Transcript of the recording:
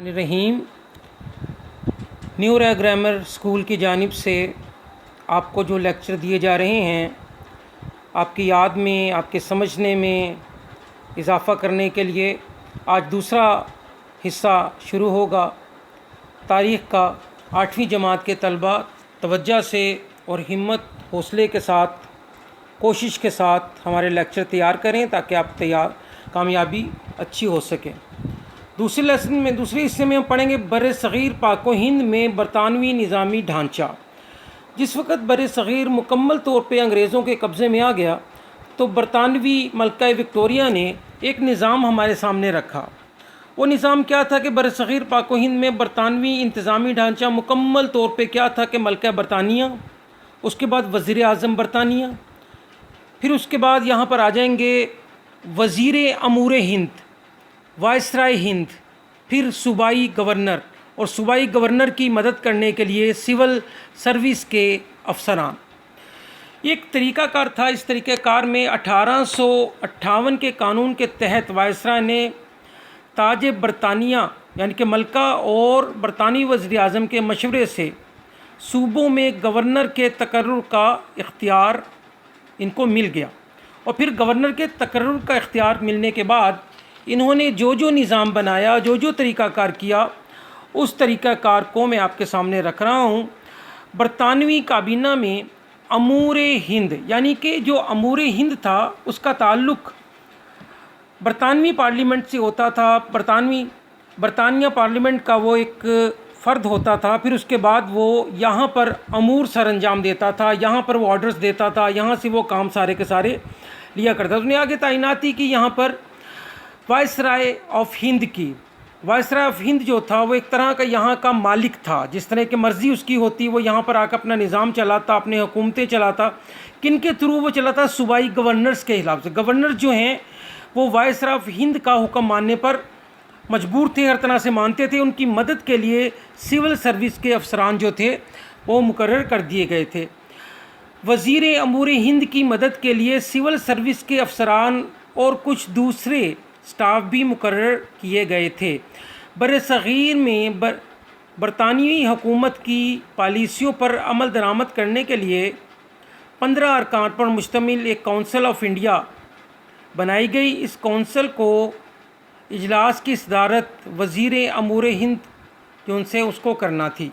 रहीम। New era grammar school की जानिब से आपको जो लेक्चर दिए जा रहे हैं, आपकी याद में, आपके समझने में इजाफ़ा करने के लिए आज दूसरा हिस्सा शुरू होगा। तारीख़ का 8वीं जमात के तलबा तवज्जो से और हिम्मत हौसले के साथ, कोशिश के साथ हमारे लेक्चर तैयार करें ताकि आप कामयाबी अच्छी हो सके। दूसरे हिस्से में हम पढ़ेंगे बर सग़ीर पाक व हिंद में बरतानवी निज़ामी ढांचा। जिस वक़्त बर सग़ीर मुकम्मल तौर पे अंग्रेज़ों के कब्ज़े में आ गया तो बरतानवी मलका विक्टोरिया ने एक निज़ाम हमारे सामने रखा। वो निज़ाम क्या था कि बर सग़ीर पाक व हिंद में बरतानवी इंतज़ामी ढांचा मुकम्मल तौर पे क्या था कि मलका बरतानिया, उसके बाद वज़ीर आज़म बरतानिया, फिर उसके बाद यहाँ पर आ जाएंगे वज़ीर अमूर हिंद, वायसराय हिंद, फिर सूबाई गवर्नर और सूबाई गवर्नर की मदद करने के लिए सिविल सर्विस के अफसरान। एक तरीक़ाकार था। इस तरीक़ाकार में 1858 के कानून के तहत वायसराय ने ताज बरतानिया यानी कि मलका और बरतानी वज़ीर आज़म के मशवरे से सूबों में गवर्नर के तकर्रुर का इख्तियार इनको मिल गया। और फिर गवर्नर के तकर्रुर का इख्तियार मिलने के बाद इन्होंने जो निज़ाम बनाया, जो तरीक़ाकार किया, उस तरीक़ाकार को मैं आपके सामने रख रहा हूँ। बरतानवी काबीना में अमूर हिंद यानी कि जो अमूर हिंद था उसका ताल्लुक़ बरतानवी पार्लियामेंट से होता था। बरतानिया पार्लियामेंट का वो एक फ़र्द होता था। फिर उसके बाद वो यहाँ पर अमूर सर अंजाम देता था, यहाँ पर वो ऑर्डर्स देता था, यहाँ से वो काम सारे के सारे लिया करता था। उसने आगे तैनाती की यहाँ पर वायसराय ऑफ हिंद की। वायसराय ऑफ हिंद जो था वो एक तरह का यहाँ का मालिक था। जिस तरह की मर्ज़ी उसकी होती वो यहाँ पर आकर अपना निज़ाम चलाता, अपने हुकूमतें चलाता। किन के थ्रू वो चलाता? सूबाई गवर्नर्स के हिसाब से। गवर्नर जो हैं वो वायसराय ऑफ हिंद का हुक्म मानने पर मजबूर थे, हर तरह से मानते थे। उनकी मदद के लिए सिविल सर्विस के अफसरान जो थे वो मुकर्रर कर दिए गए थे। वज़ीर अमूर हिंद की मदद के लिए सिविल सर्विस के अफसरान और कुछ दूसरे स्टाफ भी मुकर्रर किए गए थे। बर सग़ीर में बरतानवी हुकूमत की पॉलिसियों पर अमल दरामद करने के लिए 15 अरकान पर मुश्तमिल एक काउंसिल ऑफ इंडिया बनाई गई। इस काउंसिल को इजलास की सदारत वज़ीर अमूर हिंद जो उनसे उसको करना थी।